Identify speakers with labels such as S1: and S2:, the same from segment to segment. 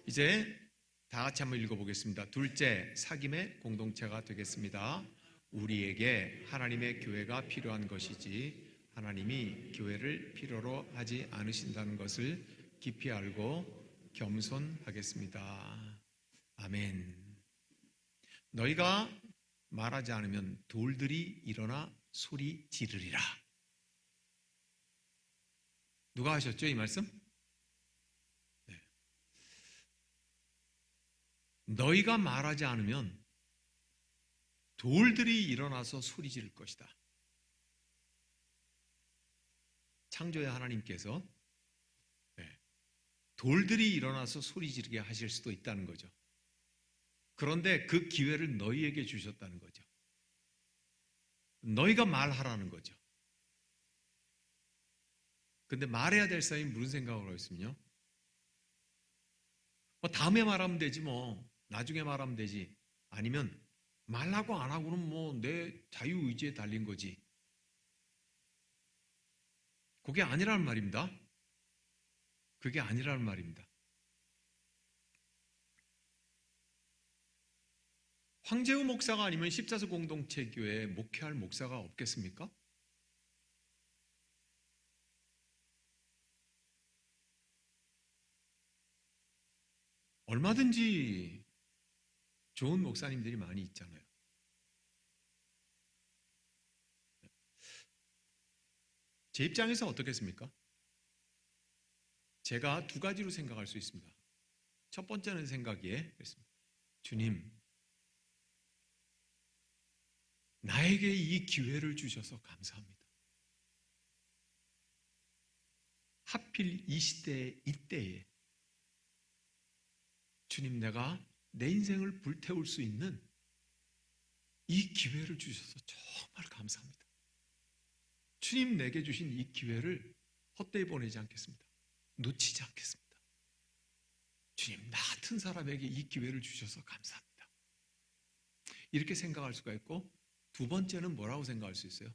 S1: 이제 다 같이 한번 읽어보겠습니다. 둘째, 사귐의 공동체가 되겠습니다. 우리에게 하나님의 교회가 필요한 것이지 하나님이 교회를 필요로 하지 않으신다는 것을 깊이 알고 겸손하겠습니다. 아멘. 너희가 말하지 않으면 돌들이 일어나 소리 지르리라. 누가 하셨죠, 이 말씀? 네. 너희가 말하지 않으면 돌들이 일어나서 소리 지를 것이다. 창조의 하나님께서 돌들이 일어나서 소리 지르게 하실 수도 있다는 거죠. 그런데 그 기회를 너희에게 주셨다는 거죠. 너희가 말하라는 거죠. 근데 말해야 될 사람이 무슨 생각을 하고 있으면요, 다음에 말하면 되지, 나중에 말하면 되지. 아니면 말하고 안 하고는 내 자유의지에 달린 거지. 그게 아니라는 말입니다. 그게 아니라는 말입니다. 황재우 목사가 아니면 십자수 공동체 교회에 목회할 목사가 없겠습니까? 얼마든지 좋은 목사님들이 많이 있잖아요. 제 입장에서 어떻겠습니까? 제가 두 가지로 생각할 수 있습니다. 첫 번째는 생각이에 주님, 나에게 이 기회를 주셔서 감사합니다. 하필 이 시대에, 이때에 주님, 내가 내 인생을 불태울 수 있는 이 기회를 주셔서 정말 감사합니다. 주님, 내게 주신 이 기회를 헛되이 보내지 않겠습니다. 놓치지 않겠습니다. 주님, 나 같은 사람에게 이 기회를 주셔서 감사합니다. 이렇게 생각할 수가 있고, 두 번째는 뭐라고 생각할 수 있어요?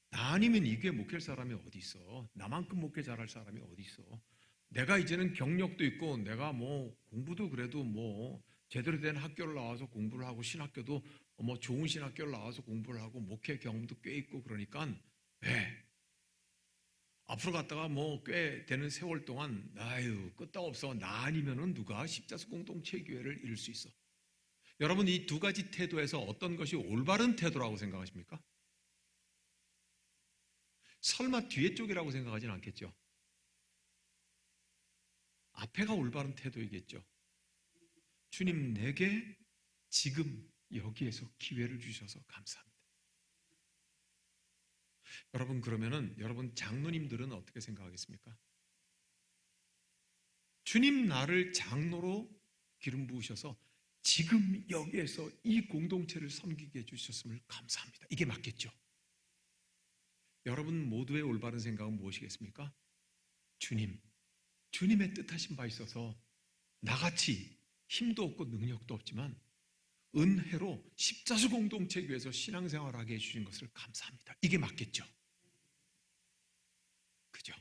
S1: 나 아니면 이 교회 목회할 사람이 어디 있어? 나만큼 목회 잘할 사람이 어디 있어? 내가 이제는 경력도 있고, 내가 공부도 그래도 제대로 된 학교를 나와서 공부를 하고, 신학교도 좋은 신학교를 나와서 공부를 하고, 목회 경험도 꽤 있고, 그러니까 앞으로 갔다가 꽤 되는 세월 동안 끄떡없어. 나 아니면은 누가 십자수 공동체 교회를 이룰 수 있어? 여러분, 이 두 가지 태도에서 어떤 것이 올바른 태도라고 생각하십니까? 설마 뒤에 쪽이라고 생각하진 않겠죠? 앞에가 올바른 태도이겠죠. 주님, 내게 지금 여기에서 기회를 주셔서 감사합니다. 여러분, 그러면은 여러분 장로님들은 어떻게 생각하겠습니까? 주님, 나를 장로로 기름 부으셔서 지금 여기에서 이 공동체를 섬기게 해주셨음을 감사합니다. 이게 맞겠죠? 여러분 모두의 올바른 생각은 무엇이겠습니까? 주님, 주님의 뜻하신 바 있어서 나같이 힘도 없고 능력도 없지만 은혜로 십자수 공동체 교회에서 신앙생활을 하게 해주신 것을 감사합니다. 이게 맞겠죠? 그죠?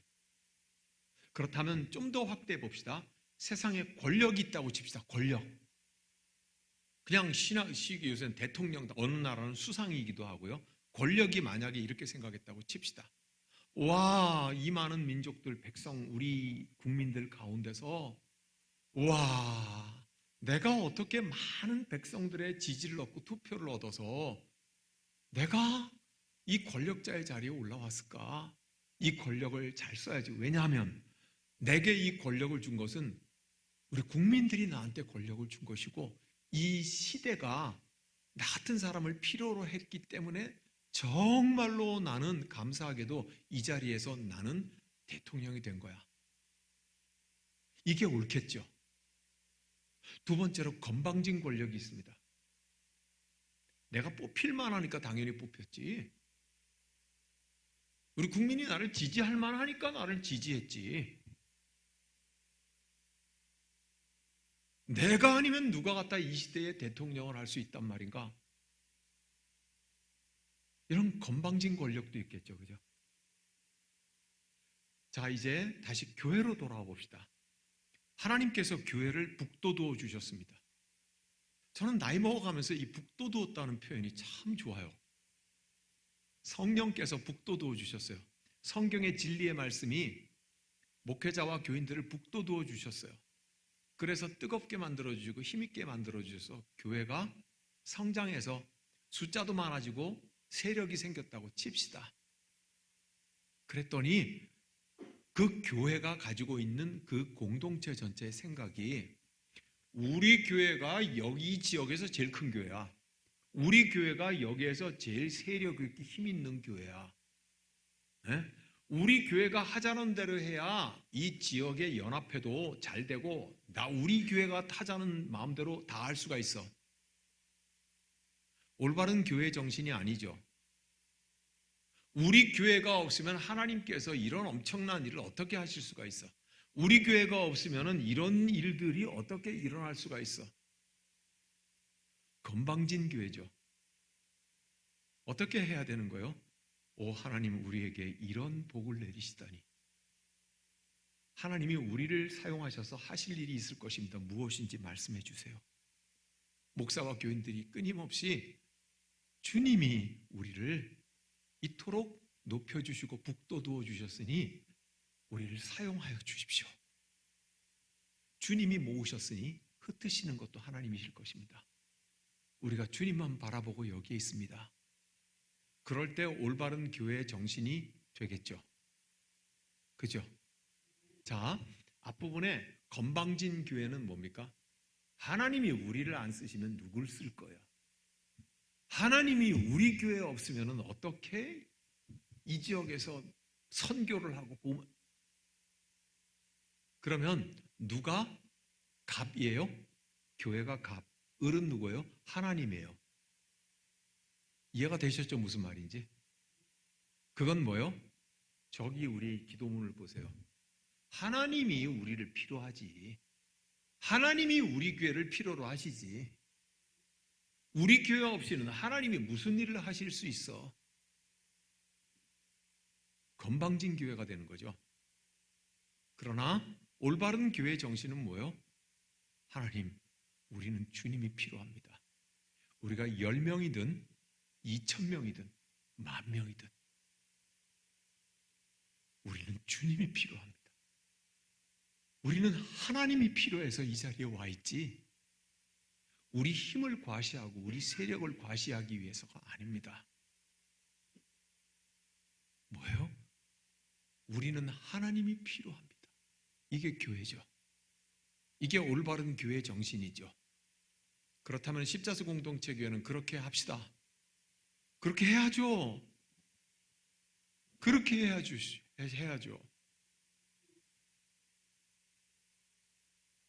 S1: 그렇다면 좀 더 확대해 봅시다. 세상에 권력이 있다고 칩시다. 권력. 그냥 신학식이 요새는 대통령, 어느 나라는 수상이기도 하고요. 권력이 만약에 이렇게 생각했다고 칩시다. 와, 이 많은 민족들, 백성, 우리 국민들 가운데서 와, 내가 어떻게 많은 백성들의 지지를 얻고 투표를 얻어서 내가 이 권력자의 자리에 올라왔을까? 이 권력을 잘 써야지. 왜냐하면 내게 이 권력을 준 것은 우리 국민들이 나한테 권력을 준 것이고, 이 시대가 나 같은 사람을 필요로 했기 때문에 정말로 나는 감사하게도 이 자리에서 나는 대통령이 된 거야. 이게 옳겠죠. 두 번째로 건방진 권력이 있습니다. 내가 뽑힐만 하니까 당연히 뽑혔지. 우리 국민이 나를 지지할 만하니까 나를 지지했지. 내가 아니면 누가 갖다 이 시대에 대통령을 할 수 있단 말인가? 이런 건방진 권력도 있겠죠, 그죠? 자, 이제 다시 교회로 돌아와 봅시다. 하나님께서 교회를 북돋워 주셨습니다. 저는 나이 먹어가면서 이 북돋웠다는 표현이 참 좋아요. 성령께서 북돋워 주셨어요. 성경의 진리의 말씀이 목회자와 교인들을 북돋워 주셨어요. 그래서 뜨겁게 만들어주시고 힘있게 만들어주셔서 교회가 성장해서 숫자도 많아지고 세력이 생겼다고 칩시다. 그랬더니 그 교회가 가지고 있는 그 공동체 전체의 생각이 우리 교회가 여기 지역에서 제일 큰 교회야. 우리 교회가 여기에서 제일 세력 있게 힘 있는 교회야. 네? 우리 교회가 하자는 대로 해야 이 지역의 연합회도 잘 되고 우리 교회가 하자는 마음대로 다 할 수가 있어. 올바른 교회 정신이 아니죠. 우리 교회가 없으면 하나님께서 이런 엄청난 일을 어떻게 하실 수가 있어? 우리 교회가 없으면 이런 일들이 어떻게 일어날 수가 있어? 건방진 교회죠. 어떻게 해야 되는 거예요? 오, 하나님 우리에게 이런 복을 내리시다니. 하나님이 우리를 사용하셔서 하실 일이 있을 것입니다. 무엇인지 말씀해 주세요. 목사와 교인들이 끊임없이 주님이 우리를 이토록 높여주시고 북돋워 주셨으니 우리를 사용하여 주십시오. 주님이 모으셨으니 흩으시는 것도 하나님이실 것입니다. 우리가 주님만 바라보고 여기에 있습니다. 그럴 때 올바른 교회의 정신이 되겠죠. 그죠? 자, 앞부분에 건방진 교회는 뭡니까? 하나님이 우리를 안 쓰시면 누굴 쓸 거야? 하나님이 우리 교회에 없으면 어떻게 이 지역에서 선교를 하고 그러면 누가 갑이에요? 교회가 갑. 을은 누구예요? 하나님이에요. 이해가 되셨죠? 무슨 말인지? 그건 뭐예요? 저기 우리 기도문을 보세요. 하나님이 우리를 필요하지. 하나님이 우리 교회를 필요로 하시지. 우리 교회 없이는 하나님이 무슨 일을 하실 수 있어? 건방진 교회가 되는 거죠. 그러나 올바른 교회의 정신은 뭐예요? 하나님, 우리는 주님이 필요합니다. 우리가 10명이든 2,000명이든 10,000명이든 우리는 주님이 필요합니다. 우리는 하나님이 필요해서 이 자리에 와 있지 우리 힘을 과시하고 우리 세력을 과시하기 위해서가 아닙니다. 뭐예요? 우리는 하나님이 필요합니다. 이게 교회죠. 이게 올바른 교회 정신이죠. 그렇다면 십자수 공동체 교회는 그렇게 합시다. 그렇게 해야죠. 그렇게 해야죠.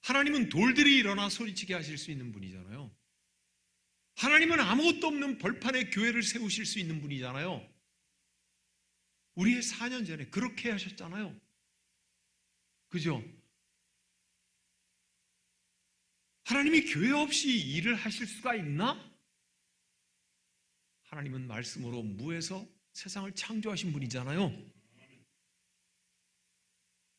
S1: 하나님은 돌들이 일어나 소리치게 하실 수 있는 분이잖아요. 하나님은 아무것도 없는 벌판에 교회를 세우실 수 있는 분이잖아요. 우리의 4년 전에 그렇게 하셨잖아요. 그죠? 하나님이 교회 없이 일을 하실 수가 있나? 하나님은 말씀으로 무에서 세상을 창조하신 분이잖아요.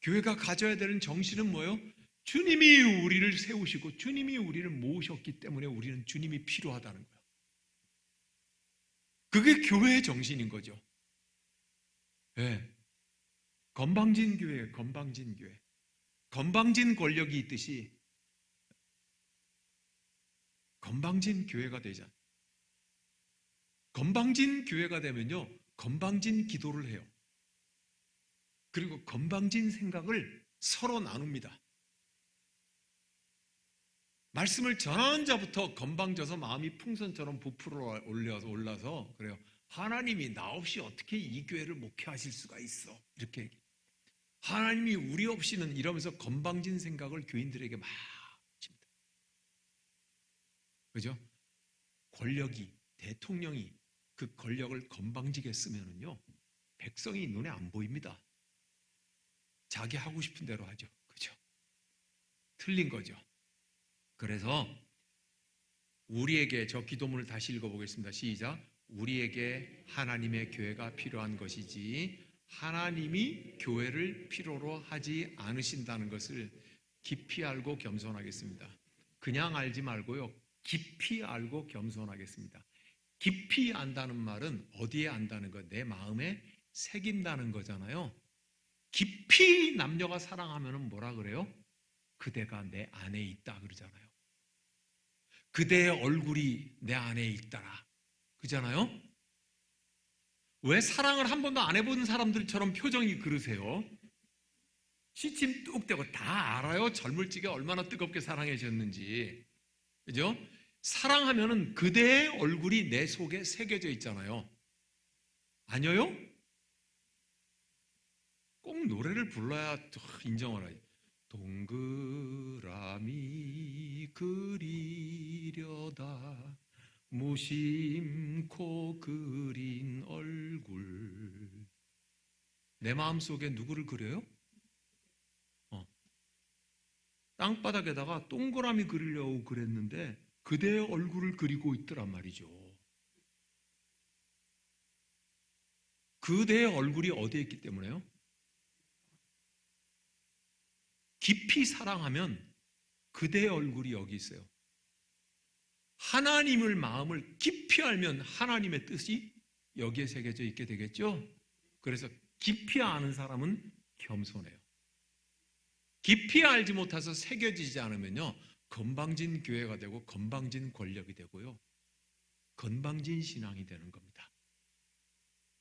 S1: 교회가 가져야 되는 정신은 뭐예요? 주님이 우리를 세우시고 주님이 우리를 모으셨기 때문에 우리는 주님이 필요하다는 거예요. 그게 교회의 정신인 거죠. 네. 건방진 교회예요. 건방진 교회. 건방진 권력이 있듯이 건방진 교회가 되잖아요. 건방진 교회가 되면요, 건방진 기도를 해요. 그리고 건방진 생각을 서로 나눕니다. 말씀을 전하는 자부터 건방져서 마음이 풍선처럼 부풀어 올라서 그래요. 하나님이 나 없이 어떻게 이 교회를 목회하실 수가 있어? 이렇게 얘기해요. 하나님이 우리 없이는 이러면서 건방진 생각을 교인들에게 막 칩니다. 그죠? 권력이, 대통령이 그 권력을 건방지게 쓰면은요, 백성이 눈에 안 보입니다. 자기 하고 싶은 대로 하죠. 그죠? 틀린 거죠. 그래서 우리에게 저 기도문을 다시 읽어보겠습니다. 시작. 우리에게 하나님의 교회가 필요한 것이지 하나님이 교회를 필요로 하지 않으신다는 것을 깊이 알고 겸손하겠습니다. 그냥 알지 말고요. 깊이 알고 겸손하겠습니다. 깊이 안다는 말은 어디에 안다는 거? 내 마음에 새긴다는 거잖아요. 깊이 남녀가 사랑하면 뭐라 그래요? 그대가 내 안에 있다 그러잖아요. 그대의 얼굴이 내 안에 있다라 그러잖아요. 왜 사랑을 한 번도 안 해본 사람들처럼 표정이 그러세요? 시침 뚝 떼고 다 알아요. 젊을 적에 얼마나 뜨겁게 사랑해 줬는지. 그죠? 사랑하면은 그대의 얼굴이 내 속에 새겨져 있잖아요. 아니요? 꼭 노래를 불러야 인정을 하지. 동그라미 그리려다 무심코 그린 얼굴. 내 마음속에 누구를 그려요? 땅바닥에다가 동그라미 그리려고 그랬는데 그대의 얼굴을 그리고 있더란 말이죠. 그대의 얼굴이 어디에 있기 때문에요? 깊이 사랑하면 그대의 얼굴이 여기 있어요. 하나님을 마음을 깊이 알면 하나님의 뜻이 여기에 새겨져 있게 되겠죠. 그래서 깊이 아는 사람은 겸손해요. 깊이 알지 못해서 새겨지지 않으면요, 건방진 교회가 되고 건방진 권력이 되고요, 건방진 신앙이 되는 겁니다.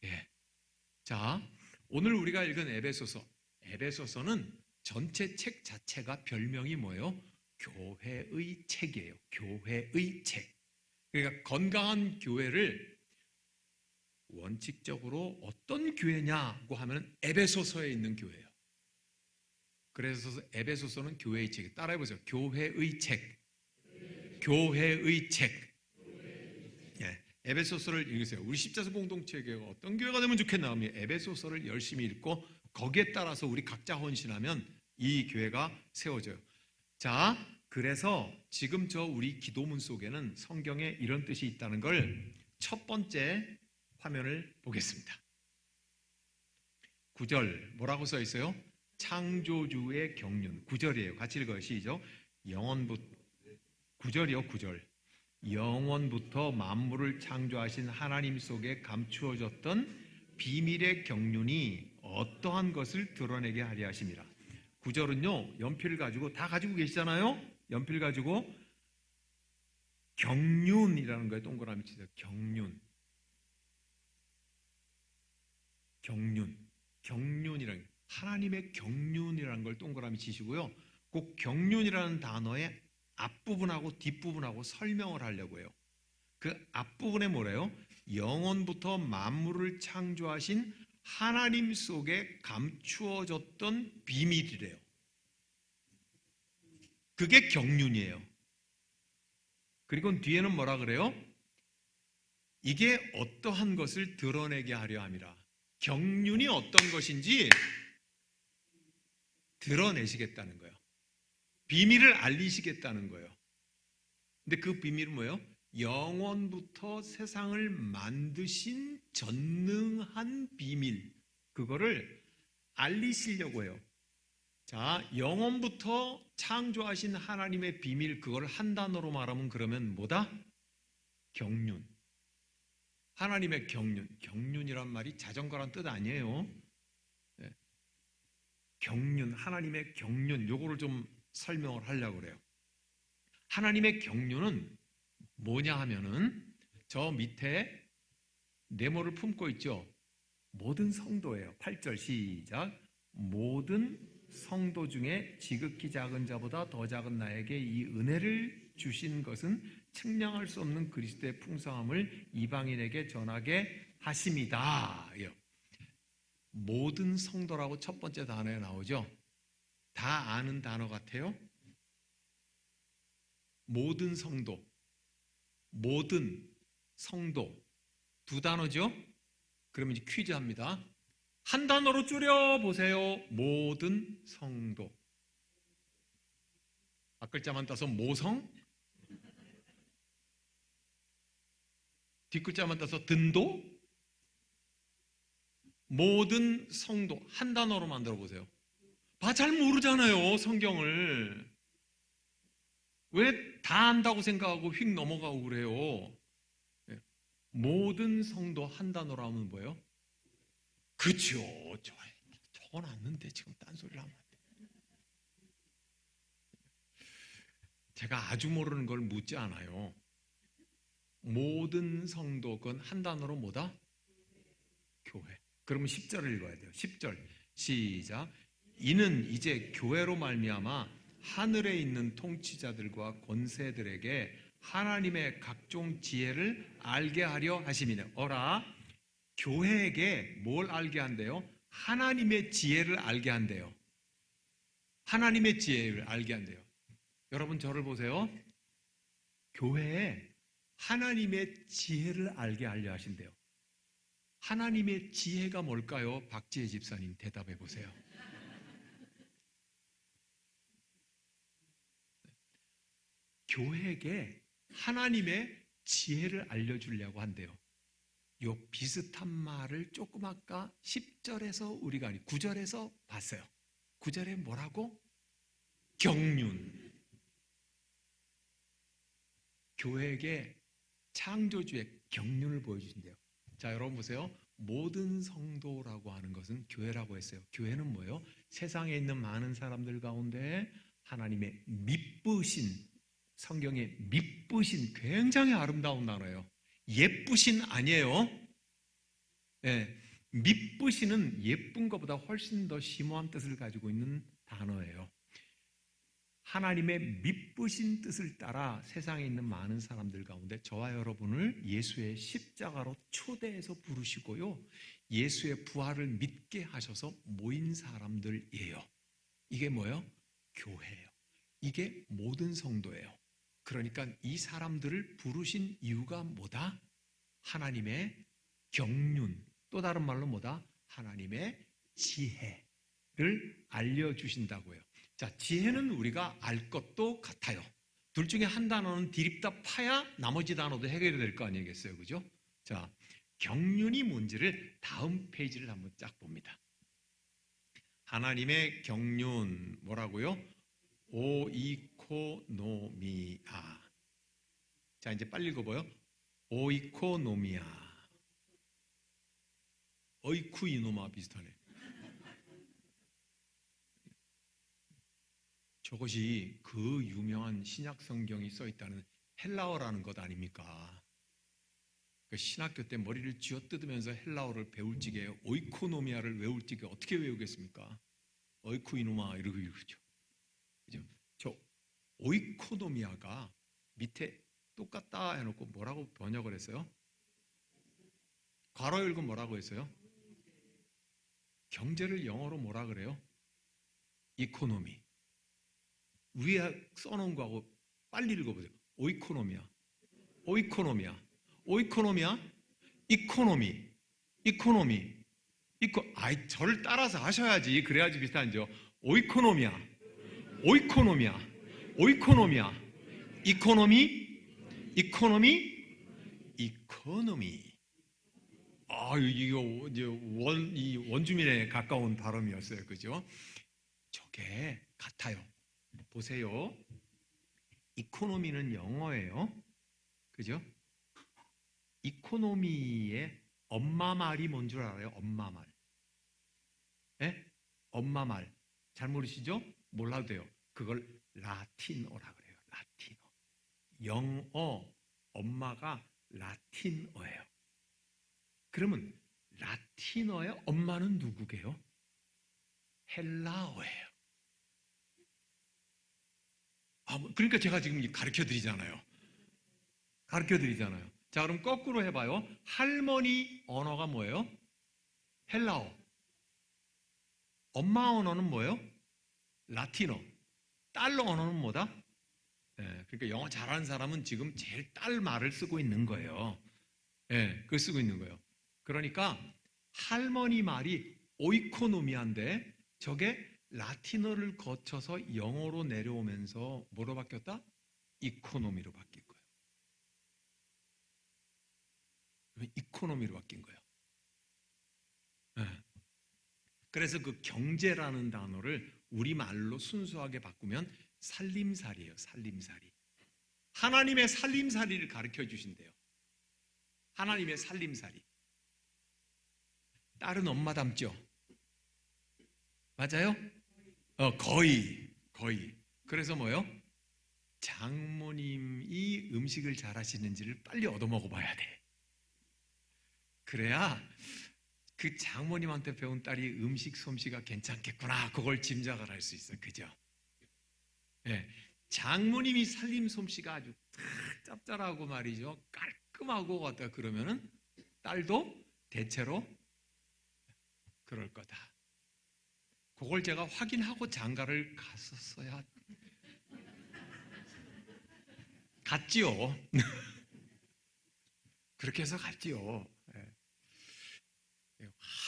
S1: 예. 자, 오늘 우리가 읽은 에베소서는 전체 책 자체가 별명이 뭐예요? 교회의 책이에요. 교회의 책. 그러니까 건강한 교회를 원칙적으로 어떤 교회냐고 하면 에베소서에 있는 교회예요. 그래서 에베소서는 교회의 책. 따라해보세요. 교회의 책. 교회의 책. 예, 에베소서를 읽으세요. 우리 십자수 공동체가 어떤 교회가 되면 좋겠나 하면 에베소서를 열심히 읽고 거기에 따라서 우리 각자 헌신하면 이 교회가 세워져요. 자, 그래서 지금 우리 기도문 속에는 성경에 이런 뜻이 있다는 걸 첫 번째 화면을 보겠습니다. 9절 뭐라고 써 있어요? 창조주의 경륜. 9절이에요. 같이 읽어요. 시작. 9절이요. 9절. 영원부터 만물을 창조하신 하나님 속에 감추어졌던 비밀의 경륜이 어떠한 것을 드러내게 하려 하심이라. 9절은요, 연필을 가지고 다 가지고 계시잖아요. 연필 가지고 경륜이라는 거에 동그라미 치세요. 경륜이라는 하나님의 경륜이라는 걸 동그라미 치시고요. 꼭 경륜이라는 단어의 앞부분하고 뒷부분하고 설명을 하려고 해요. 그 앞부분에 뭐래요? 영원부터 만물을 창조하신 하나님 속에 감추어졌던 비밀이래요. 그게 경륜이에요. 그리고 뒤에는 뭐라 그래요? 이게 어떠한 것을 드러내게 하려 함이라. 경륜이 어떤 것인지 드러내시겠다는 거예요. 비밀을 알리시겠다는 거예요. 근데 그 비밀은 뭐예요? 영원부터 세상을 만드신 전능한 비밀, 그거를 알리시려고 해요. 자, 영원부터 창조하신 하나님의 비밀, 그걸 한 단어로 말하면 그러면 뭐다? 경륜. 하나님의 경륜. 경륜이란 말이 자전거란 뜻 아니에요. 경륜, 하나님의 경륜, 요거를 좀 설명을 하려고 그래요. 하나님의 경륜은 뭐냐 하면은 저 밑에 네모를 품고 있죠. 모든 성도예요. 8절 시작. 모든 성도 중에 지극히 작은 자보다 더 작은 나에게 이 은혜를 주신 것은 측량할 수 없는 그리스도의 풍성함을 이방인에게 전하게 하심이다. 모든 성도라고 첫 번째 단어에 나오죠. 다 아는 단어 같아요. 모든 성도, 모든 성도 두 단어죠. 그러면 이제 퀴즈 합니다. 한 단어로 줄여보세요. 모든 성도. 앞글자만 따서 모성, 뒷글자만 따서 든도. 모든 성도 한 단어로 만들어 보세요. 잘 모르잖아요, 성경을. 왜 다 안다고 생각하고 휙 넘어가고 그래요? 예. 모든 성도 한 단어로 하면 뭐예요? 그렇죠. 적어놨는데 지금 딴소리를 하면 안 돼. 제가 아주 모르는 걸 묻지 않아요. 모든 성도, 그건 한 단어로 뭐다? 교회. 그러면 10절을 읽어야 돼요. 10절 시작. 이는 이제 교회로 말미암아 하늘에 있는 통치자들과 권세들에게 하나님의 각종 지혜를 알게 하려 하심이네. 어라, 교회에게 뭘 알게 한대요? 하나님의 지혜를 알게 한대요. 하나님의 지혜를 알게 한대요. 여러분 저를 보세요. 교회에 하나님의 지혜를 알게 하려 하신대요. 하나님의 지혜가 뭘까요? 박지혜 집사님 대답해 보세요. 교회에게 하나님의 지혜를 알려주려고 한대요. 요 비슷한 말을 조금 아까 10절에서 우리가 9절에서 봤어요. 9절에 뭐라고? 경륜. 교회에게 창조주의 경륜을 보여주신대요. 자, 여러분 보세요. 모든 성도라고 하는 것은 교회라고 했어요. 교회는 뭐예요? 세상에 있는 많은 사람들 가운데 하나님의 미쁘신, 성경에 미쁘신, 굉장히 아름다운 단어예요. 예쁘신 아니에요. 네, 미쁘신은 예쁜 것보다 훨씬 더 심오한 뜻을 가지고 있는 단어예요. 하나님의 미쁘신 뜻을 따라 세상에 있는 많은 사람들 가운데 저와 여러분을 예수의 십자가로 초대해서 부르시고요, 예수의 부활을 믿게 하셔서 모인 사람들이에요. 이게 뭐예요? 교회예요. 이게 모든 성도예요. 그러니까 이 사람들을 부르신 이유가 뭐다? 하나님의 경륜, 또 다른 말로 뭐다? 하나님의 지혜를 알려주신다고요. 자, 지혜는 우리가 알 것도 같아요. 둘 중에 한 단어는 디립다 파야 나머지 단어도 해결이 될 거 아니겠어요? 그죠? 자, 경륜이 뭔지를 다음 페이지를 한번 쫙 봅니다. 하나님의 경륜 뭐라고요? 오이코노미아. 자, 이제 빨리 읽어봐요. 오이코노미아. 어이쿠 이노마 비슷하네. 저것이 그 유명한 신약 성경이 써 있다는 헬라어라는 것 아닙니까? 그 신학교 때 머리를 쥐어 뜯으면서 헬라어를 배울 적에 오이코노미아를 외울 적에 어떻게 외우겠습니까? 어이쿠 이노마 이러고 그러죠. 그죠? 저 오이코노미아가 밑에 똑같다 해놓고 뭐라고 번역을 했어요? 괄호 읽으면 뭐라고 했어요? 경제를 영어로 뭐라 그래요? 이코노미. 위에 써놓은 거하고 빨리 읽어보세요. 오이코노미아. 오이코노미아. 오이코노미아. 이코노미. 이코노미. 아이, 저를 따라서 하셔야지. 그래야지 비슷한죠. 오이코노미아. 오이코노미아. 오이코노미아. 이코노미. 이코노미. 이코노미. 아, 이거 이 원주민에 가까운 발음이었어요. 그죠? 저게 같아요. 보세요. 이코노미는 영어예요. 그죠? 이코노미의 엄마 말이 뭔 줄 알아요? 엄마 말. 예? 엄마 말. 잘 모르시죠? 몰라도 돼요. 그걸 라틴어라 그래요. 라틴어. 영어 엄마가 라틴어예요. 그러면 라틴어의 엄마는 누구게요? 헬라어예요. 그러니까 제가 지금 가르쳐 드리잖아요. 가르쳐 드리잖아요. 자, 그럼 거꾸로 해봐요. 할머니 언어가 뭐예요? 헬라어. 엄마 언어는 뭐예요? 라틴어. 딸 언어는 뭐다? 그러니까 영어 잘하는 사람은 지금 제일 딸 말을 쓰고 있는 거예요. 그걸 쓰고 있는 거예요. 그러니까 할머니 말이 오이코노미아인데 저게 라틴어를 거쳐서 영어로 내려오면서 뭐로 바뀌었다? 이코노미로 바뀐 거예요. 이코노미로 바뀐 거예요. 그래서 그 경제라는 단어를 우리말로 순수하게 바꾸면 살림살이에요. 살림살이. 하나님의 살림살이를 가르쳐 주신대요. 하나님의 살림살이. 딸은 엄마 닮죠? 맞아요? 거의. 그래서 뭐요? 장모님이 음식을 잘 하시는지를 빨리 얻어먹어 봐야 돼. 그래야 그 장모님한테 배운 딸이 음식 솜씨가 괜찮겠구나, 그걸 짐작을 할 수 있어요. 그죠? 네. 장모님이 살림 솜씨가 아주 짭짤하고 말이죠, 깔끔하고 갖다 그러면은 딸도 대체로 그럴 거다. 그걸 제가 확인하고 장가를 갔었어야. 갔지요. 그렇게 해서 갔지요.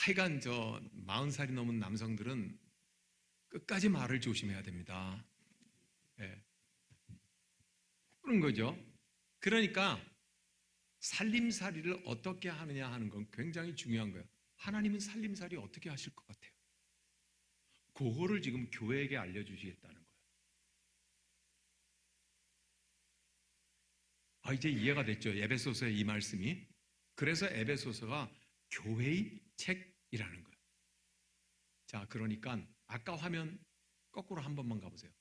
S1: 하여간 40살이 넘은 남성들은 끝까지 말을 조심해야 됩니다. 그런 거죠. 그러니까 살림살이를 어떻게 하느냐 하는 건 굉장히 중요한 거예요. 하나님은 살림살이 어떻게 하실 것 같아요? 그거를 지금 교회에게 알려주시겠다는 거예요. 이제 이해가 됐죠? 에베소서의 이 말씀이. 그래서 에베소서가 교회의 책이라는 거예요. 자, 그러니까 아까 화면 거꾸로 한 번만 가보세요.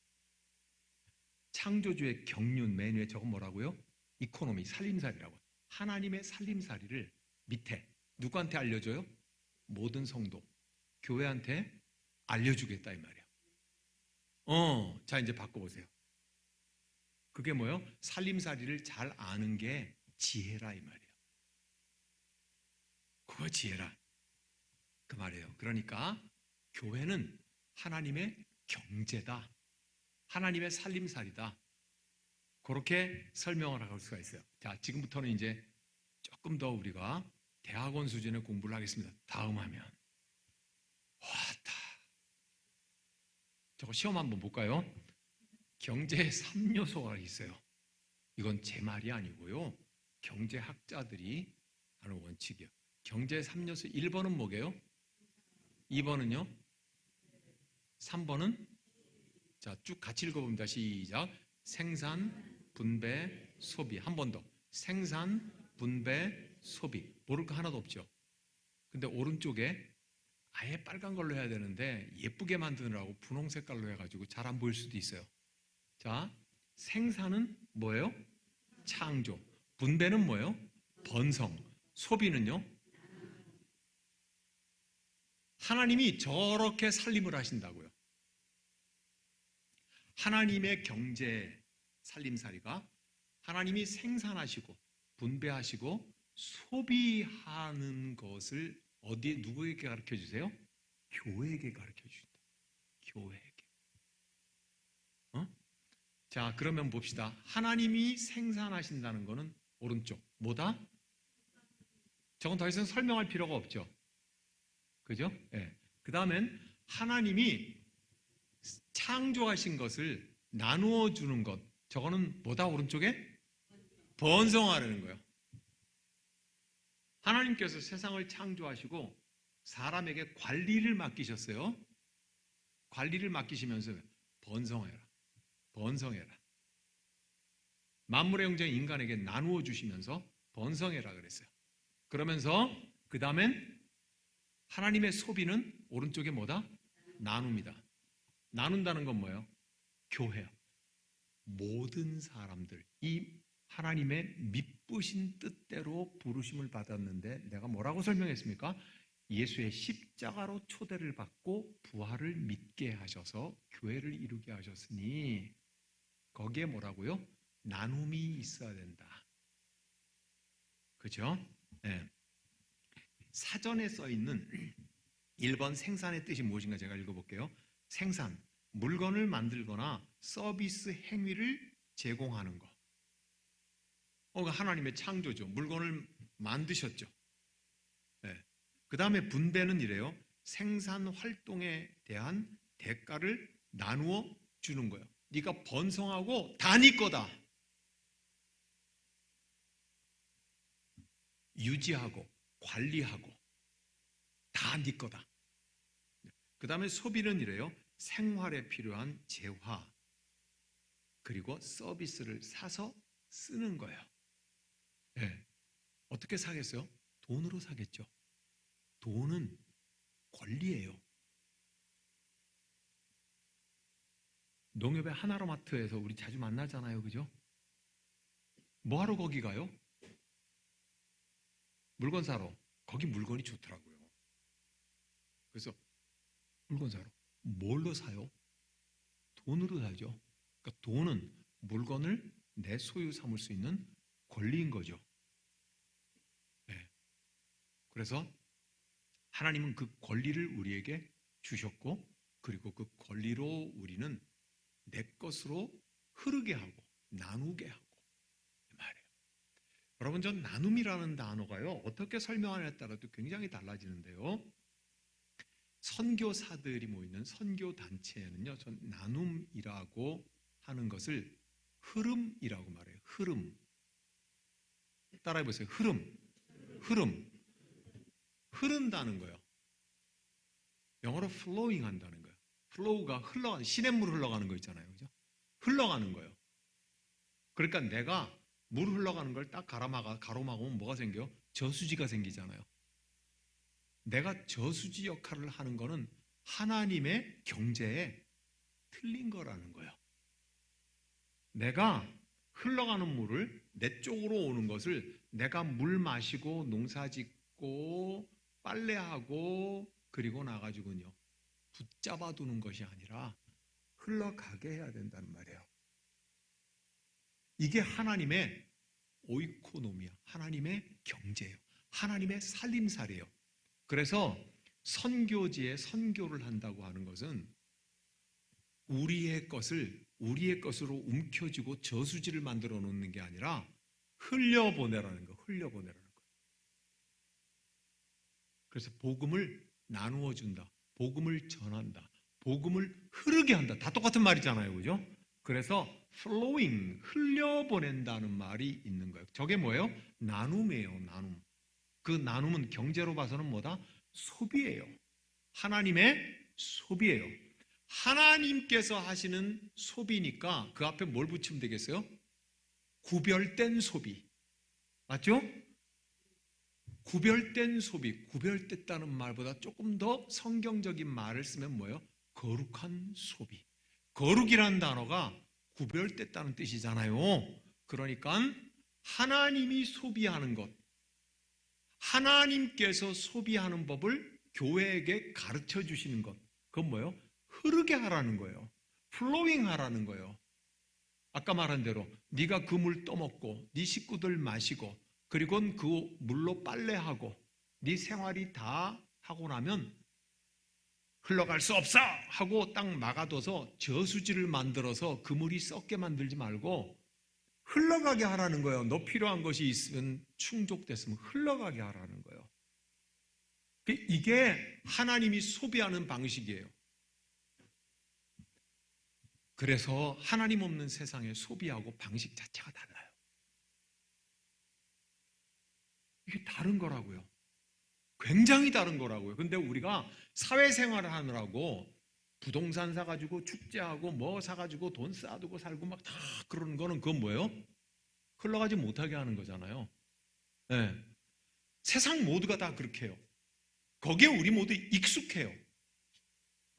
S1: 창조주의 경륜 맨 위에 저건 뭐라고요? 이코노미, 살림살이라고. 하나님의 살림살이를 밑에 누구한테 알려줘요? 모든 성도, 교회한테 알려주겠다 이 말이야. 자, 이제 바꿔보세요. 그게 뭐예요? 살림살이를 잘 아는 게 지혜라 이 말이에요. 그거 지혜라 그 말이에요. 그러니까 교회는 하나님의 경제다, 하나님의 살림살이다, 그렇게 설명을 할 수가 있어요. 자, 지금부터는 이제 조금 더 우리가 대학원 수준의 공부를 하겠습니다. 다음 화면. 왔다. 저거 시험 한번 볼까요? 경제의 3요소가 있어요. 이건 제 말이 아니고요, 경제학자들이 하는 원칙이에요. 경제의 3요소 1번은 뭐게요? 2번은요? 3번은? 자, 쭉 같이 읽어봅니다. 시작. 생산, 분배, 소비. 한 번 더. 생산, 분배, 소비. 모를 거 하나도 없죠. 근데 오른쪽에 아예 빨간 걸로 해야 되는데 예쁘게 만드느라고 분홍 색깔로 해가지고 잘 안 보일 수도 있어요. 자, 생산은 뭐예요? 창조. 분배는 뭐예요? 번성. 소비는요? 하나님이 저렇게 살림을 하신다고요. 하나님의 경제 살림살이가 하나님이 생산하시고 분배하시고 소비하는 것을 어디에 누구에게 가르쳐 주세요? 교회에게 가르쳐 주신다. 교회에게. 자, 그러면 봅시다. 하나님이 생산하신다는 것은 오른쪽 뭐다? 저건 더 이상 설명할 필요가 없죠. 그죠? 네. 그 다음엔 하나님이 창조하신 것을 나누어 주는 것, 저거는 뭐다? 오른쪽에? 번성하라는 거예요. 하나님께서 세상을 창조하시고 사람에게 관리를 맡기셨어요. 관리를 맡기시면서 번성해라, 번성해라. 만물의 영장 인간에게 나누어 주시면서 번성해라 그랬어요. 그러면서 그 다음엔 하나님의 소비는 오른쪽에 뭐다? 나눕니다. 나눈다는 건 뭐예요? 교회요. 모든 사람들, 이 하나님의 미쁘신 뜻대로 부르심을 받았는데 내가 뭐라고 설명했습니까? 예수의 십자가로 초대를 받고 부활을 믿게 하셔서 교회를 이루게 하셨으니 거기에 뭐라고요? 나눔이 있어야 된다. 그죠? 네. 사전에 써 있는 1번 생산의 뜻이 무엇인가 제가 읽어볼게요. 생산, 물건을 만들거나 서비스 행위를 제공하는 거. 하나님의 창조죠. 물건을 만드셨죠. 네. 그 다음에 분배는 이래요. 생산 활동에 대한 대가를 나누어 주는 거예요. 네가 번성하고 다 네 거다. 유지하고 관리하고 다 네 거다. 그 다음에 소비는 이래요. 생활에 필요한 재화 그리고 서비스를 사서 쓰는 거예요. 네. 어떻게 사겠어요? 돈으로 사겠죠. 돈은 권리예요. 농협의 하나로마트에서 우리 자주 만나잖아요. 그죠? 뭐하러 거기 가요? 물건 사러. 거기 물건이 좋더라고요. 그래서 물건 사러. 뭘로 사요? 돈으로 사죠. 그러니까 돈은 물건을 내 소유 삼을 수 있는 권리인 거죠. 네. 그래서 하나님은 그 권리를 우리에게 주셨고, 그리고 그 권리로 우리는 내 것으로 흐르게 하고 나누게 하고 말이에요. 여러분, 전 나눔이라는 단어가요, 어떻게 설명하냐에 따라도 굉장히 달라지는데요. 선교사들이 모이는 선교 단체에는요, 전 나눔이라고 하는 것을 흐름이라고 말해요. 흐름. 따라해 보세요. 흐름. 흐른다는 거예요. 영어로 flowing 한다는 거예요. flow가 흘러가는, 시냇물 흘러가는 거 있잖아요. 그죠? 흘러가는 거예요. 그러니까 내가 물 흘러가는 걸 딱 가로막으면 뭐가 생겨요? 저수지가 생기잖아요. 내가 저수지 역할을 하는 거는 하나님의 경제에 틀린 거라는 거예요. 내가 흘러가는 물을 내 쪽으로 오는 것을 내가 물 마시고 농사 짓고 빨래하고 그리고 나가지고요 붙잡아 두는 것이 아니라 흘러가게 해야 된다는 말이에요. 이게 하나님의 오이코노미야. 하나님의 경제예요. 하나님의 살림살이에요. 그래서 선교지에 선교를 한다고 하는 것은 우리의 것으로 움켜쥐고 저수지를 만들어 놓는 게 아니라 흘려보내라는 거, 흘려보내라는 거. 그래서 복음을 나누어 준다. 복음을 전한다. 복음을 흐르게 한다. 다 똑같은 말이잖아요. 그죠? 그래서 flowing, 흘려보낸다는 말이 있는 거예요. 저게 뭐예요? 나눔이에요. 나눔. 그 나눔은 경제로 봐서는 뭐다? 소비예요. 하나님의 소비예요. 하나님께서 하시는 소비니까 그 앞에 뭘 붙이면 되겠어요? 구별된 소비. 맞죠? 구별된 소비. 구별됐다는 말보다 조금 더 성경적인 말을 쓰면 뭐예요? 거룩한 소비. 거룩이라는 단어가 구별됐다는 뜻이잖아요. 그러니까 하나님이 소비하는 것, 하나님께서 소비하는 법을 교회에게 가르쳐 주시는 것, 그건 뭐예요? 흐르게 하라는 거예요. 플로잉 하라는 거예요. 아까 말한 대로 네가 그 물 떠먹고 네 식구들 마시고 그리고 그 물로 빨래하고 네 생활이 다 하고 나면 흘러갈 수 없어 하고 딱 막아둬서 저수지를 만들어서 그 물이 썩게 만들지 말고 흘러가게 하라는 거예요. 너 필요한 것이 있으면 충족됐으면 흘러가게 하라는 거예요. 이게 하나님이 소비하는 방식이에요. 그래서 하나님 없는 세상에 소비하고 방식 자체가 달라요. 이게 다른 거라고요. 굉장히 다른 거라고요. 근데 우리가 사회생활을 하느라고 부동산 사가지고 축제하고 뭐 사가지고 돈 쌓아두고 살고 막 다 그러는 거는 그건 뭐예요? 흘러가지 못하게 하는 거잖아요. 네. 세상 모두가 다 그렇게 해요. 거기에 우리 모두 익숙해요.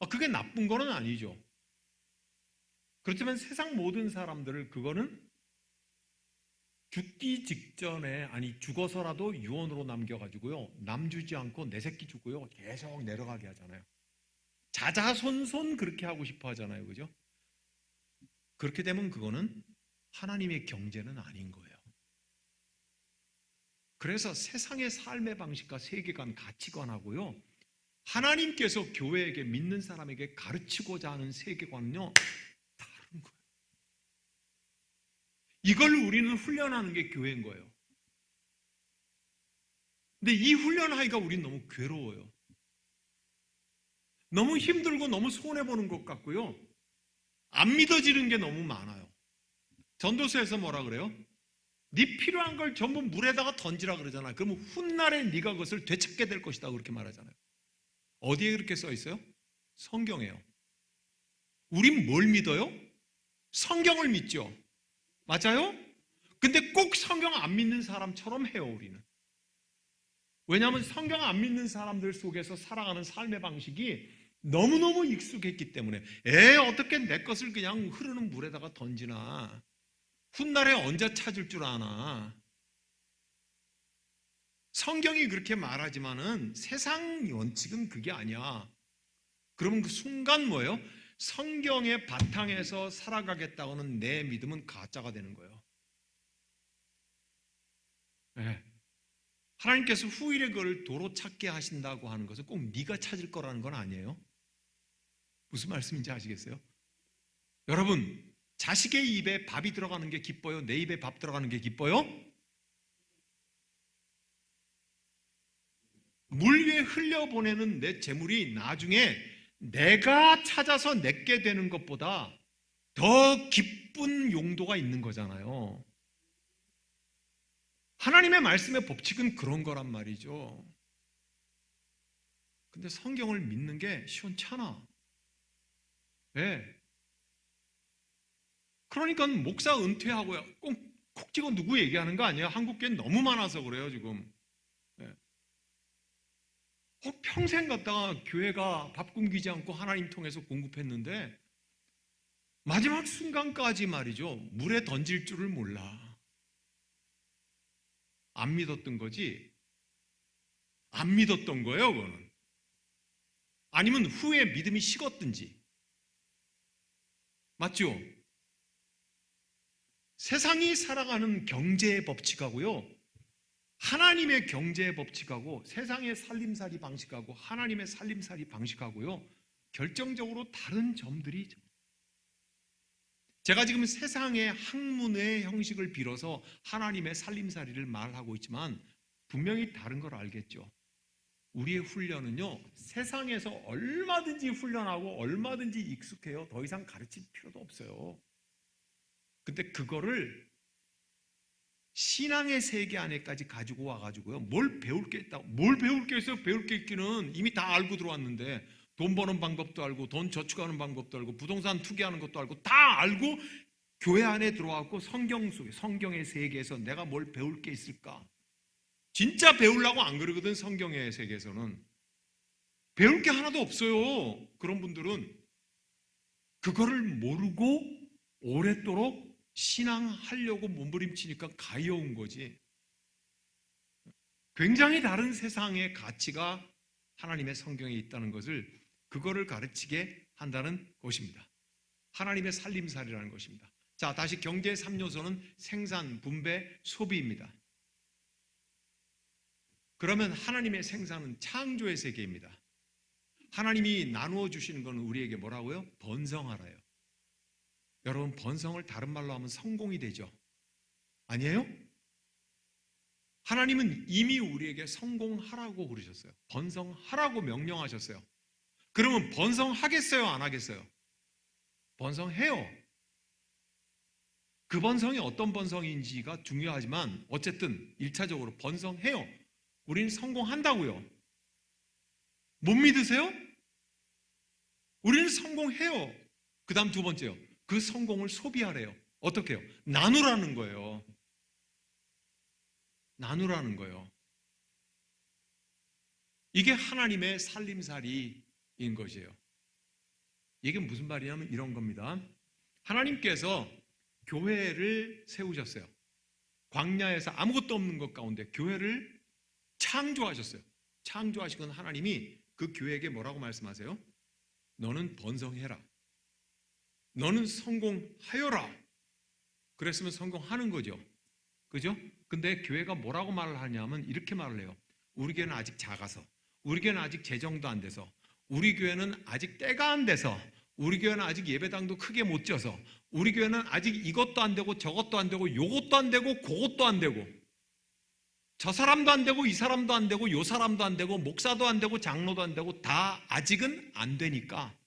S1: 그게 나쁜 거는 아니죠. 그렇지만 세상 모든 사람들을 그거는 죽기 직전에, 아니 죽어서라도 유언으로 남겨가지고요, 남주지 않고 내 새끼 주고요 계속 내려가게 하잖아요. 자자손손 그렇게 하고 싶어 하잖아요. 그죠? 그렇게 되면 그거는 하나님의 경제는 아닌 거예요. 그래서 세상의 삶의 방식과 세계관, 가치관하고요, 하나님께서 교회에게, 믿는 사람에게 가르치고자 하는 세계관은요 다른 거예요. 이걸 우리는 훈련하는 게 교회인 거예요. 근데 이 훈련하기가 우리는 너무 괴로워요. 너무 힘들고 너무 손해보는 것 같고요, 안 믿어지는 게 너무 많아요. 전도서에서 뭐라 그래요? 네 필요한 걸 전부 물에다가 던지라 그러잖아요. 그러면 훗날에 네가 그것을 되찾게 될 것이다 그렇게 말하잖아요. 어디에 그렇게 써 있어요? 성경에요. 우린 뭘 믿어요? 성경을 믿죠. 맞아요? 근데 꼭 성경 안 믿는 사람처럼 해요, 우리는. 왜냐하면 성경 안 믿는 사람들 속에서 살아가는 삶의 방식이 너무너무 익숙했기 때문에 어떻게 내 것을 그냥 흐르는 물에다가 던지나 훗날에 언제 찾을 줄 아나. 성경이 그렇게 말하지만은 세상 원칙은 그게 아니야. 그러면 그 순간 뭐예요? 성경의 바탕에서 살아가겠다고는 내 믿음은 가짜가 되는 거예요. 네. 하나님께서 후일의 그를 도로 찾게 하신다고 하는 것은 꼭 네가 찾을 거라는 건 아니에요. 무슨 말씀인지 아시겠어요? 여러분, 자식의 입에 밥이 들어가는 게 기뻐요? 내 입에 밥 들어가는 게 기뻐요? 물 위에 흘려보내는 내 재물이 나중에 내가 찾아서 내게 되는 것보다 더 기쁜 용도가 있는 거잖아요. 하나님의 말씀의 법칙은 그런 거란 말이죠. 근데 성경을 믿는 게 시원찮아. 왜? 그러니까 목사 은퇴하고 콕 찍어 누구 얘기하는 거 아니에요? 한국교회 너무 많아서 그래요, 지금. 평생 갔다가 교회가 밥 굶기지 않고 하나님 통해서 공급했는데 마지막 순간까지 말이죠. 물에 던질 줄을 몰라. 안 믿었던 거지. 안 믿었던 거예요, 그거는. 아니면 후에 믿음이 식었든지. 맞죠? 세상이 살아가는 경제의 법칙하고요. 하나님의 경제의 법칙하고 세상의 살림살이 방식하고 하나님의 살림살이 방식하고요. 결정적으로 다른 점들이 제가 지금 세상의 학문의 형식을 빌어서 하나님의 살림살이를 말하고 있지만 분명히 다른 걸 알겠죠. 우리의 훈련은요. 세상에서 얼마든지 훈련하고 얼마든지 익숙해요. 더 이상 가르칠 필요도 없어요. 근데 그거를 신앙의 세계 안에까지 가지고 와가지고요. 뭘 배울 게 있다고. 뭘 배울 게 있어요? 배울 게 있기는 이미 다 알고 들어왔는데 돈 버는 방법도 알고 돈 저축하는 방법도 알고 부동산 투기하는 것도 알고 다 알고 교회 안에 들어왔고 성경 속에 성경의 세계에서 내가 뭘 배울 게 있을까? 진짜 배우려고 안 그러거든. 성경의 세계에서는 배울 게 하나도 없어요. 그런 분들은 그거를 모르고 오랫도록 신앙하려고 몸부림치니까 가여운 거지. 굉장히 다른 세상의 가치가 하나님의 성경에 있다는 것을 그거를 가르치게 한다는 것입니다. 하나님의 살림살이라는 것입니다. 자, 다시 경제의 3요소는 생산, 분배, 소비입니다. 그러면 하나님의 생산은 창조의 세계입니다. 하나님이 나누어 주시는 건 우리에게 뭐라고요? 번성하라요. 여러분, 번성을 다른 말로 하면 성공이 되죠. 아니에요? 하나님은 이미 우리에게 성공하라고 그러셨어요. 번성하라고 명령하셨어요. 그러면 번성하겠어요? 안 하겠어요? 번성해요. 그 번성이 어떤 번성인지가 중요하지만 어쨌든 1차적으로 번성해요. 우리는 성공한다고요. 못 믿으세요? 우리는 성공해요. 그 다음 두 번째요. 그 성공을 소비하래요. 어떻게 해요? 나누라는 거예요. 나누라는 거예요. 이게 하나님의 살림살이인 것이에요. 이게 무슨 말이냐면 이런 겁니다. 하나님께서 교회를 세우셨어요. 광야에서 아무것도 없는 것 가운데 교회를 창조하셨어요. 창조하시건 하나님이 그 교회에게 뭐라고 말씀하세요? 너는 번성해라. 너는 성공하여라. 그랬으면 성공하는 거죠. 그죠? 근데 교회가 뭐라고 말을 하냐면 이렇게 말을 해요. 우리 교회는 아직 작아서, 우리 교회는 아직 재정도 안 돼서, 우리 교회는 아직 때가 안 돼서, 우리 교회는 아직 예배당도 크게 못 지어서, 우리 교회는 아직 이것도 안 되고 저것도 안 되고 요것도 안 되고 그것도 안 되고 저 사람도 안 되고 이 사람도 안 되고 요 사람도 안 되고 목사도 안 되고 장로도 안 되고 다 아직은 안 되니까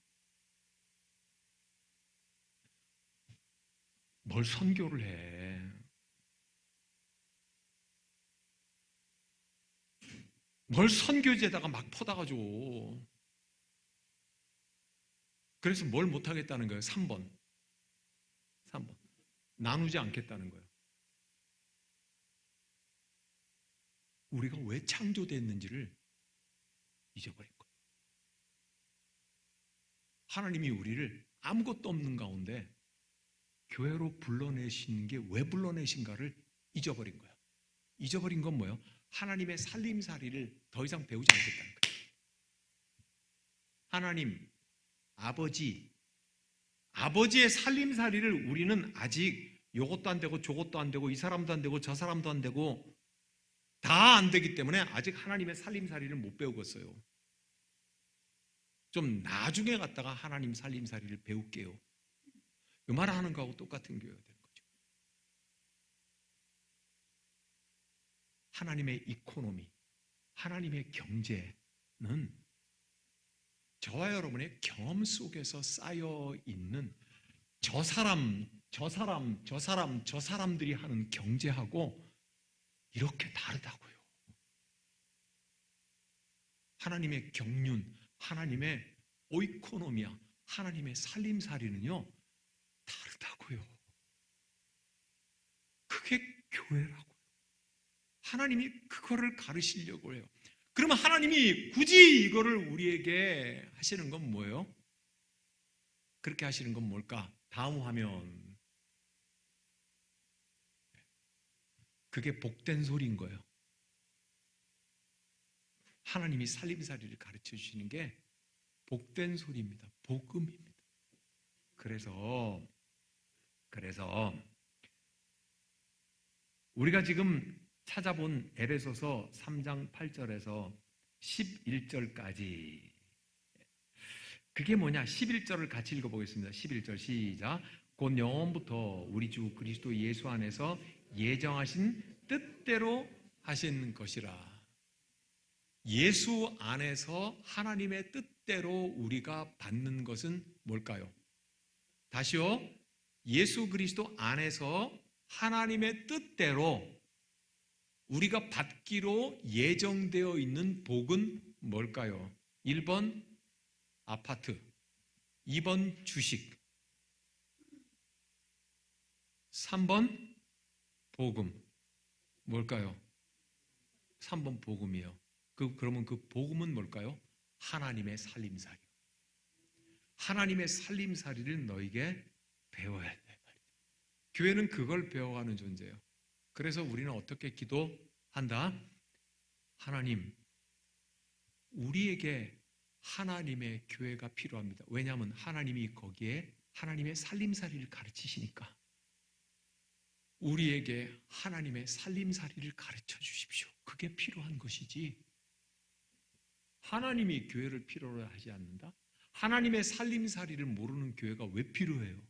S1: 뭘 선교를 해. 뭘 선교지에다가 막 퍼다가 줘. 그래서 뭘 못하겠다는 거예요? 3번. 나누지 않겠다는 거예요. 우리가 왜 창조됐는지를 잊어버린 거예요. 하나님이 우리를 아무것도 없는 가운데 교회로 불러내신 게 왜 불러내신가를 잊어버린 거예요. 잊어버린 건 뭐예요? 하나님의 살림살이를 더 이상 배우지 않겠다는 거예요. 하나님, 아버지의 살림살이를 우리는 아직 요것도 안 되고 저것도 안 되고 이 사람도 안 되고 저 사람도 안 되고 다 안 되기 때문에 아직 하나님의 살림살이를 못 배우겠어요. 좀 나중에 갔다가 하나님 살림살이를 배울게요. 그 말을 하는 거하고 똑같은 교회가 되는 거죠. 하나님의 이코노미, 하나님의 경제는 저와 여러분의 경험 속에서 쌓여 있는 저 사람들이 하는 경제하고 이렇게 다르다고요. 하나님의 경륜, 하나님의 오이코노미아, 하나님의 살림살이는요 다르다고요. 그게 교회라고요. 하나님이 그거를 가르치려고 해요. 그러면 하나님이 굳이 이거를 우리에게 하시는 건 뭐예요? 그렇게 하시는 건 뭘까? 다음 화면. 그게 복된 소리인 거예요. 하나님이 살림살이를 가르쳐 주시는 게 복된 소리입니다. 복음입니다. 그래서 우리가 지금 찾아본 에베소서 3장 8절에서 11절까지 그게 뭐냐? 11절을 같이 읽어보겠습니다. 11절 시작. 곧 영원부터 우리 주 그리스도 예수 안에서 예정하신 뜻대로 하신 것이라. 예수 안에서 하나님의 뜻대로 우리가 받는 것은 뭘까요? 다시요. 예수 그리스도 안에서 하나님의 뜻대로 우리가 받기로 예정되어 있는 복은 뭘까요? 1번 아파트, 2번 주식, 3번 복음. 뭘까요? 3번 복음이요. 그러면 그 복음은 뭘까요? 하나님의 살림살이. 하나님의 살림살이를 너에게 배워야 돼. 교회는 그걸 배워가는 존재예요. 그래서 우리는 어떻게 기도한다? 하나님, 우리에게 하나님의 교회가 필요합니다. 왜냐하면 하나님이 거기에 하나님의 살림살이를 가르치시니까. 우리에게 하나님의 살림살이를 가르쳐 주십시오. 그게 필요한 것이지. 하나님이 교회를 필요로 하지 않는다? 하나님의 살림살이를 모르는 교회가 왜 필요해요?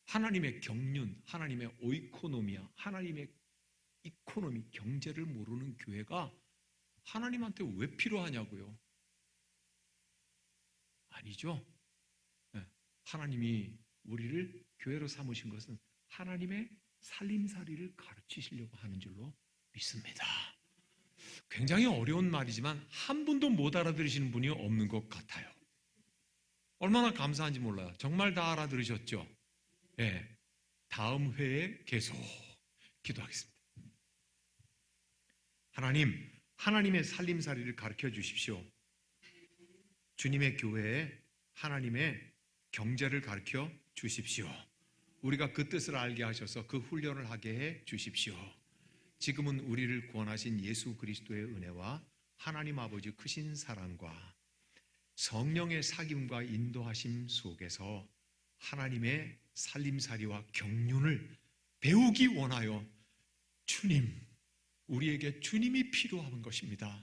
S1: 하나님의 경륜, 하나님의 오이코노미아, 하나님의 이코노미, 경제를 모르는 교회가 하나님한테 왜 필요하냐고요? 아니죠. 하나님이 우리를 교회로 삼으신 것은 하나님의 살림살이를 가르치시려고 하는 줄로 믿습니다. 굉장히 어려운 말이지만 한 분도 못 알아들으시는 분이 없는 것 같아요. 얼마나 감사한지 몰라요. 정말 다 알아들으셨죠? 네. 다음 회에 계속 기도하겠습니다. 하나님, 하나님의 살림살이를 가르쳐 주십시오. 주님의 교회에 하나님의 경제를 가르쳐 주십시오. 우리가 그 뜻을 알게 하셔서 그 훈련을 하게 해 주십시오. 지금은 우리를 구원하신 예수 그리스도의 은혜와 하나님 아버지 크신 사랑과 성령의 사귐과 인도하심 속에서 하나님의 살림살이와 경륜을 배우기 원하여 주님, 우리에게 주님이 필요한 것입니다.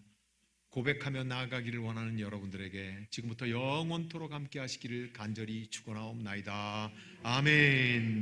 S1: 고백하며 나아가기를 원하는 여러분들에게 지금부터 영원토록 함께 하시기를 간절히 축원하옵나이다. 아멘.